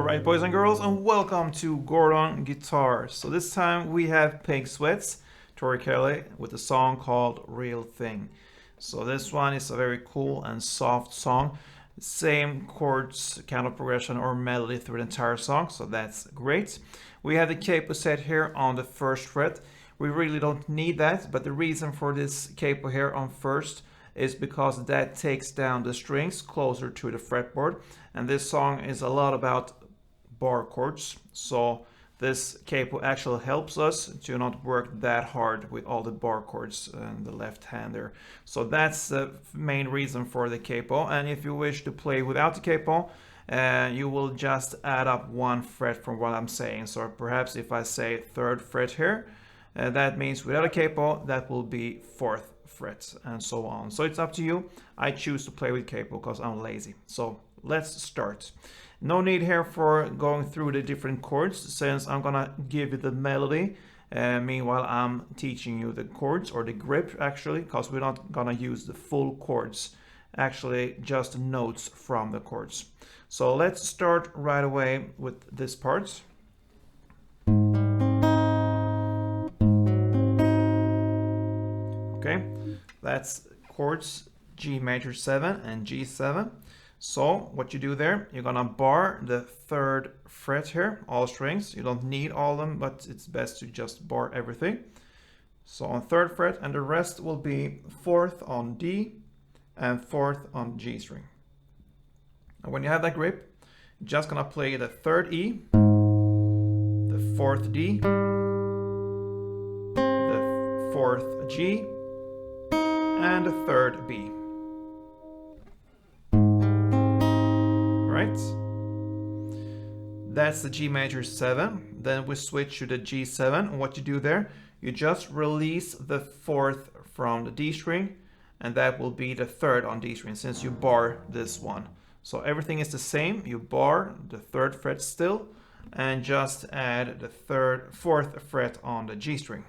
Alright, boys and girls, and welcome to Gordon Guitars. So this time we have Pink Sweats, Tori with a song called Real Thing. So this one is a very cool and soft song. Same chords, kind of progression or melody through the entire song, so that's great. We have the capo set here on the first fret. We really don't need that, but the reason for this capo here on first is because that takes down the strings closer to the fretboard, and this song is a lot about bar chords, so this capo actually helps us to not work that hard with all the bar chords and the left hand there. So that's the main reason for the capo, and if you wish to play without the capo, you will just add up one fret from what I'm saying. So perhaps if I say third fret here, that means without a capo that will be fourth fret, and so on. So it's up to you. I choose to play with capo because I'm lazy. So let's start. No need here for going through the different chords, since I'm gonna give you the melody. Meanwhile, I'm teaching you the chords, or the grip actually, because we're not gonna use the full chords, actually just notes from the chords. So let's start right away with this part. Okay, that's chords G major 7 and G7. So what you do there, you're gonna bar the third fret here, all strings. You don't need all of them, but it's best to just bar everything. So on third fret, and the rest will be fourth on D and fourth on G string. And when you have that grip, you're just gonna play the third E, the fourth D, the fourth G, and the third B. Right? That's the G major 7. Then we switch to the G7. What you do there, you just release the fourth from the D string, and that will be the third on D string since you bar this one. So everything is the same. You bar the third fret still, and just add the fourth fret on the G string.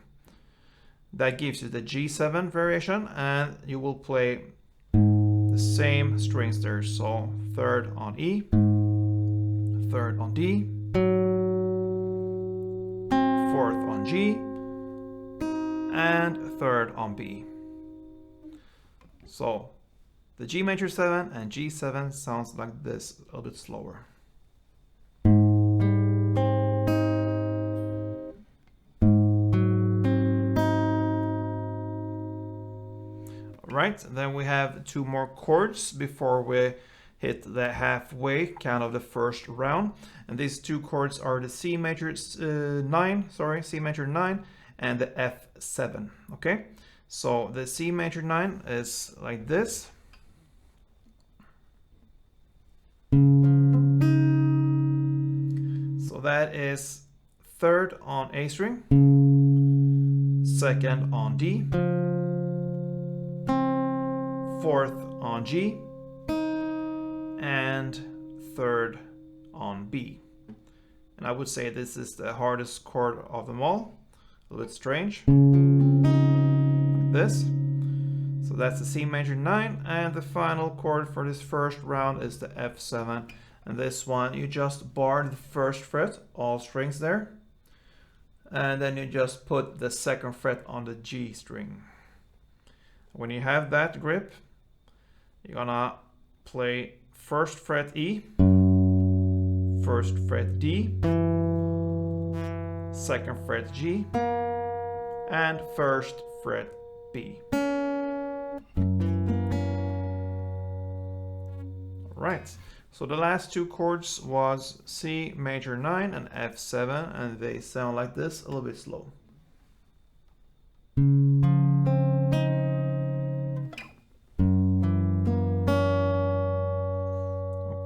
That gives you the G7 variation, and you will play the same strings there. So third on E, third on D, fourth on G, and third on B. So the G major 7 and G7 sounds like this, a little bit slower. Right, then we have two more chords before we hit the halfway, kind of the first round. And these two chords are the C major 9, and the F7. Okay, so the C major 9 is like this. So that is third on A string, second on D, fourth on G, and third on B. And I would say this is the hardest chord of them all. A little bit strange. Like this. So that's the C major 9, and the final chord for this first round is the F7. And this one, you just bar the first fret, all strings there. And then you just put the second fret on the G string. When you have that grip, you're gonna play first fret E, first fret D, second fret G, and first fret B. Alright, so the last two chords was C major 9 and F7, and they sound like this, a little bit slow.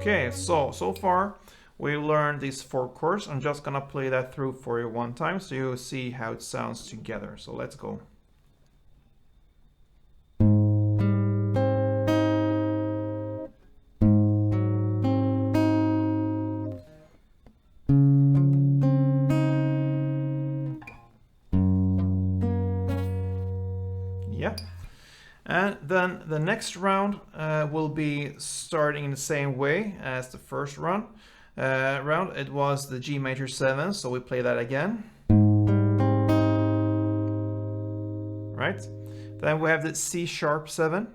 Okay, so far we learned these four chords. I'm just gonna play that through for you one time so you see how it sounds together. So let's go. Yeah. And then the next round will be starting in the same way as the first round. round, it was the G major 7, so we play that again. Right? Then we have the C sharp 7.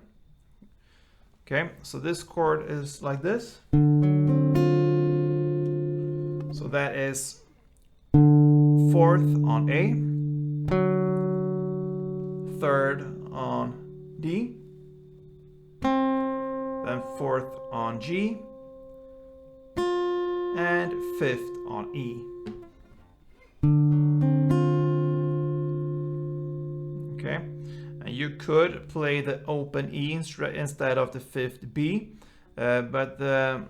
Okay, so this chord is like this. So that is 4th on A, 3rd on D, then 4th on G, and 5th on E. Okay, and you could play the open E instead of the 5th B, but the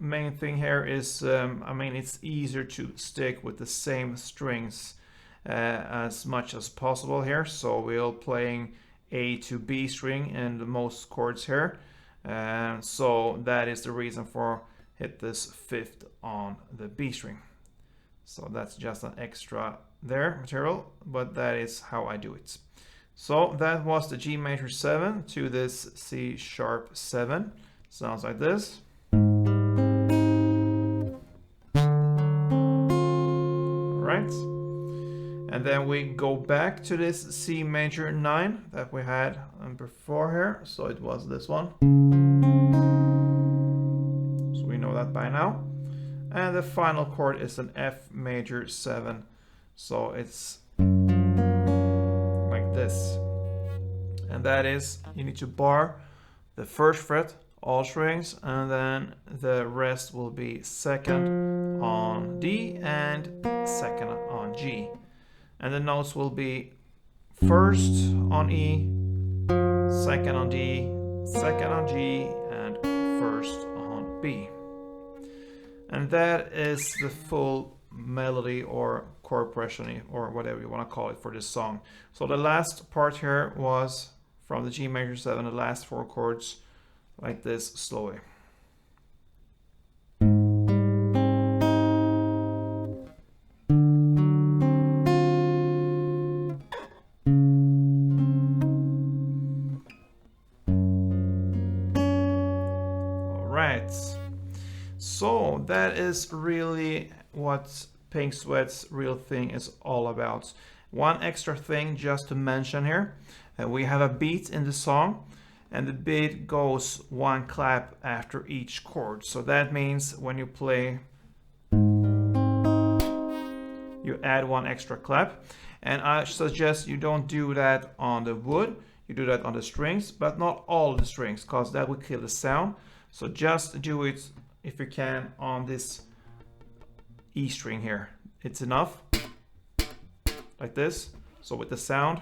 main thing here is, I mean, it's easier to stick with the same strings as much as possible here. So we're playing A to B string in the most chords here. So that is the reason for hit this 5th on the B string. So that's just an extra there material, but that is how I do it. So that was the G major 7 to this C sharp 7. Sounds like this. Right. And then we go back to this C major 9 that we had before here. So it was this one. So we know that by now. And the final chord is an F major 7. So it's like this. And that is, you need to bar the 1st fret, all strings, and then the rest will be 2nd on D and 2nd on G. And the notes will be 1st on E, 2nd on D, 2nd on G, and 1st on B. And that is the full melody or chord progression or whatever you want to call it for this song. So the last part here was from the G major 7, the last 4 chords like this slowly. Alright, so that is really what Pink Sweat's Real Thing is all about. One extra thing just to mention here, we have a beat in the song, and the beat goes 1 clap after each chord. So that means when you play, you add 1 extra clap. And I suggest you don't do that on the wood, you do that on the strings, but not all the strings, because that would kill the sound. So just do it, if you can, on this E string here. It's enough, like this. So with the sound,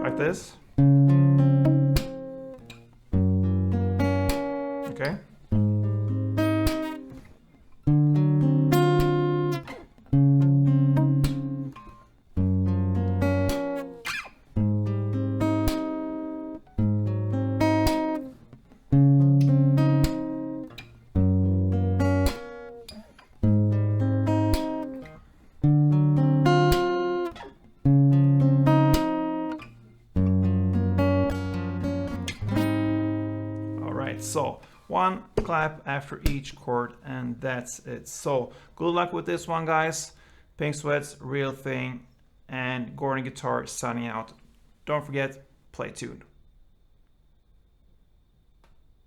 like this. Okay. So 1 clap after each chord, and that's it. So good luck with this one, guys. Pink Sweat's Real Thing and Gordon Guitar signing out. Don't forget, play tuned.